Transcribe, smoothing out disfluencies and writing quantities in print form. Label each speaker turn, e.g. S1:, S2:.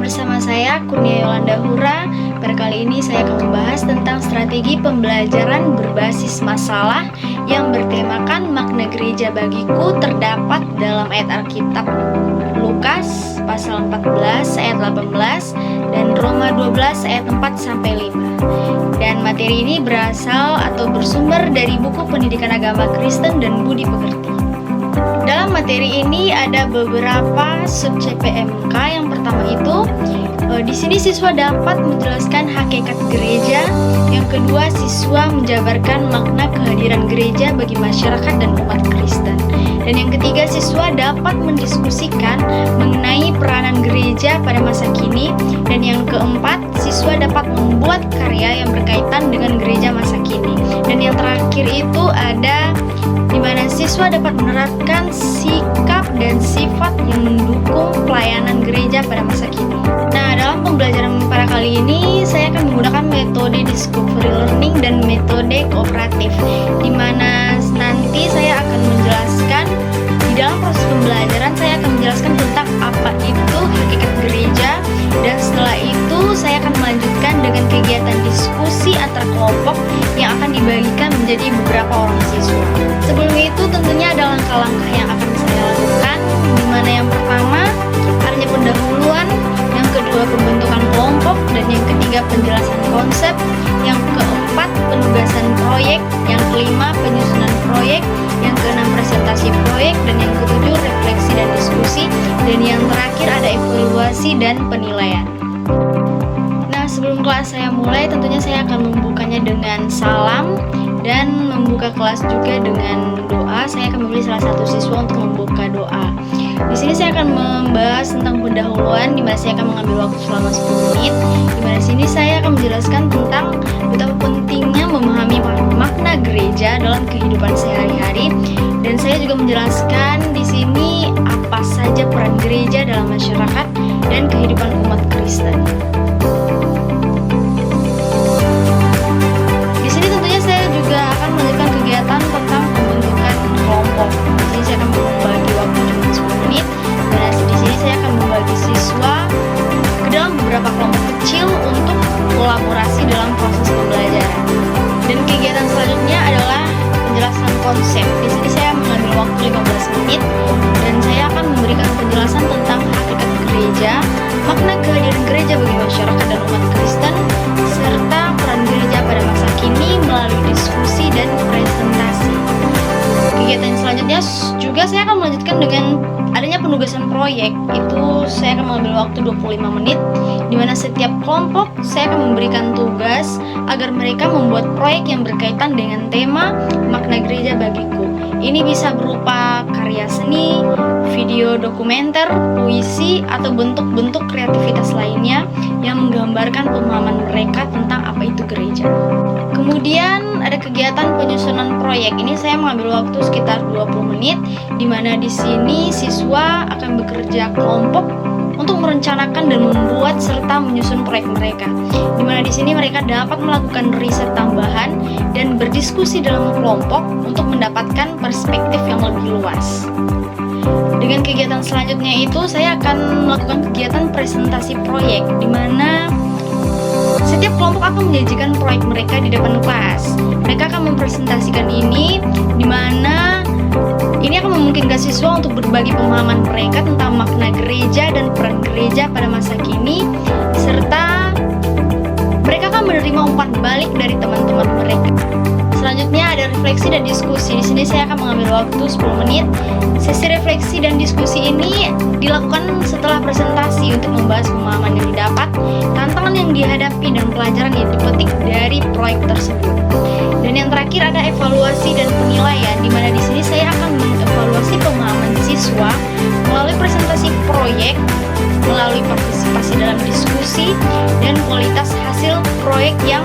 S1: bersama saya Kurnia Yolanda Hura. Pada kali ini saya akan membahas tentang strategi pembelajaran berbasis masalah yang bertemakan makna gereja bagiku terdapat dalam ayat Alkitab Lukas pasal 14 ayat 18 dan Roma 12 ayat 4 sampai 5. Dan materi ini berasal atau bersumber dari buku Pendidikan Agama Kristen dan Budi Pekerti. Dalam materi ini ada beberapa sub CPMK. Yang pertama itu di sini siswa dapat menjelaskan hakikat gereja. Yang kedua, siswa menjabarkan makna kehadiran gereja bagi masyarakat dan umat Kristen. Dan yang ketiga, siswa dapat mendiskusikan mengenai peranan gereja pada masa kini. Dan yang keempat, siswa dapat membuat karya yang berkaitan dengan gereja masa kini. Dan yang terakhir itu ada di mana siswa dapat menerapkan sikap dan sifat yang mendukung pelayanan gereja pada masa kini. Nah, dalam pembelajaran pada kali ini saya akan menggunakan metode discovery learning dan metode kooperatif, di mana nanti saya akan menjelaskan di dalam proses pembelajaran saya akan menjelaskan tentang apa itu hakikat gereja, dan setelah itu saya akan melanjutkan dengan kegiatan diskusi antar kelompok yang akan dibagikan menjadi beberapa orang siswa. Sebelum itu tentunya ada langkah-langkah yang akan saya lakukan, di mana yang pertama adanya pendahuluan, yang kedua pembentukan kelompok, dan yang ketiga penjelasan konsep, yang keempat penugasan proyek, yang kelima penyusunan proyek, yang keenam presentasi proyek, dan yang ketujuh refleksi dan diskusi, dan yang terakhir ada evaluasi dan penilaian. Nah, sebelum kelas saya mulai, tentunya saya akan membukanya dengan salam dan membuka kelas juga dengan doa. Saya akan memilih salah satu siswa untuk membuka doa. Di sini saya akan membahas tentang pendahuluan, di mana saya akan mengambil waktu selama 10 menit. Di mana sini saya akan menjelaskan tentang betapa pentingnya memahami makna gereja dalam kehidupan sehari-hari, dan saya juga menjelaskan di sini apa saja peran gereja dalam masyarakat dan kehidupan umat Kristen. Di sini tentunya saya juga akan melanjutkan kegiatan tentang pembentukan kelompok. Di sini saya akan membagi waktu dengan 10 menit, dan di sini saya akan membagi siswa ke dalam beberapa kelompok kecil untuk kolaborasi dalam proses pembelajaran. Dan kegiatan selanjutnya adalah penjelasan konsep. Di sini saya mengambil waktu 15 menit, dan saya akan memberikan penjelasan tentang hakikat gereja, makna kehadiran gereja bagi masyarakat dan umat Kristen, serta peran gereja pada masa kini melalui diskusi dan presentasi. Kegiatan selanjutnya juga saya akan melanjutkan dengan adanya penugasan proyek. Itu saya akan mengambil waktu 25 menit, di mana setiap kelompok saya akan memberikan tugas agar mereka membuat proyek yang berkaitan dengan tema makna gereja bagiku. Ini bisa berupa karya seni, video dokumenter, puisi, atau bentuk-bentuk kreativitas lainnya yang menggambarkan pemahaman mereka tentang apa itu gereja. Kemudian ada kegiatan penyusunan proyek. Ini saya mengambil waktu sekitar 20 menit, di mana di sini siswa akan bekerja kelompok untuk merencanakan dan membuat serta menyusun proyek mereka. Di mana di sini mereka dapat melakukan riset tambahan dan berdiskusi dalam kelompok untuk mendapatkan perspektif yang lebih luas. Dengan kegiatan selanjutnya itu saya akan melakukan kegiatan presentasi proyek, di mana setiap kelompok akan menyajikan proyek mereka di depan kelas. Mereka akan mempresentasikan ini, di mana ini akan memungkinkan siswa untuk berbagi pemahaman mereka tentang makna gereja dan peran gereja pada masa kini, serta mereka akan menerima umpan balik dari teman-teman mereka. Selanjutnya ada refleksi dan diskusi. Di sini saya akan mengambil waktu 10 menit. Sesi refleksi dan diskusi ini dilakukan setelah presentasi untuk membahas pemahaman yang didapat, tantangan yang dihadapi, dan pelajaran yang dipetik dari proyek tersebut. Dan yang terakhir ada evaluasi dan penilaian, di mana di sini saya akan mengevaluasi pemahaman siswa melalui presentasi proyek, melalui partisipasi dalam diskusi, dan kualitas hasil proyek yang